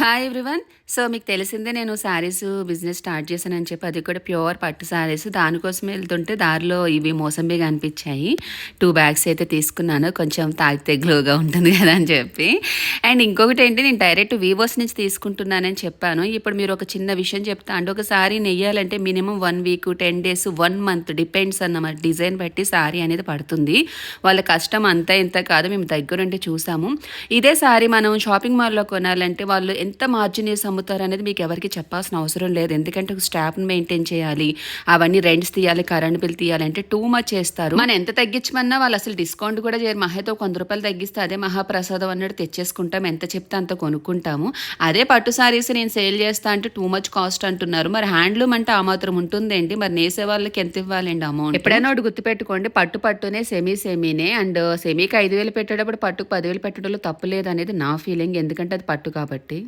Hi everyone. So, మీకు తెలిసిందే నేను శారీస్ బిజినెస్ స్టార్ట్ చేశానని చెప్పి, అది కూడా ప్యూర్ పట్టు శారీస్. దానికోసమే వెళ్తుంటే దారిలో ఇవి మోసంబీ కనిపించాయి. 2 బ్యాగ్స్ అయితే తీసుకున్నాను. కొంచెం తాగితే గ్లోగా ఉంటుంది కదా అని చెప్పి. అండ్ ఇంకొకటి ఏంటి, నేను డైరెక్ట్ వీవర్స్ నుంచి తీసుకుంటున్నానని చెప్పాను. ఇప్పుడు మీరు ఒక చిన్న విషయం చెప్తా అండి. ఒక శారీ నెయ్యాలంటే minimum 1 week, 10 days, 1 month depends అన్నమాట. డిజైన్ బట్టి శారీ అనేది పడుతుంది. వాళ్ళ కష్టం అంతా ఇంత కాదు, మేము దగ్గరుండి చూసాము. ఇదే శారీ మనం షాపింగ్ మాల్లో కొనాలంటే వాళ్ళు ఎంత మార్జిన్ వేసి అమ్ముతారు అనేది మీకు ఎవరికి చెప్పాల్సిన అవసరం లేదు. ఎందుకంటే ఒక స్టాఫ్ని మెయింటైన్ చేయాలి, అవన్నీ రెంట్స్ తీయాలి, కరెంట్ బిల్ తీయాలంటే టూ మచ్ చేస్తారు. మనం ఎంత తగ్గించమన్నా వాళ్ళు అసలు డిస్కౌంట్ కూడా చేయరు. మహేతో 100 రూపాయలు తగ్గిస్తే అదే మహాప్రసాదం అన్నట్టు తెచ్చేసుకుంటాం. ఎంత చెప్తే అంత కొనుక్కుంటాము. అదే పట్టు సారీస్ నేను సేల్ చేస్తా అంటే టూ మచ్ కాస్ట్ అంటున్నారు. మరి హ్యాండ్లూమ్ అంటే ఆ మాత్రం ఉంటుందేంటి? మరి నేసే వాళ్ళకి ఎంత ఇవ్వాలండి అమౌంట్? ఎప్పుడైనా ఒకటి గుర్తుపెట్టుకోండి, పట్టునే సెమీనే. అండ్ సెమీకి 5,000 పెట్టేటప్పుడు పట్టుకు 10,000 పెట్టడంలో తప్పు లేదు అనేది నా ఫీలింగ్. ఎందుకంటే అది పట్టు కాబట్టి.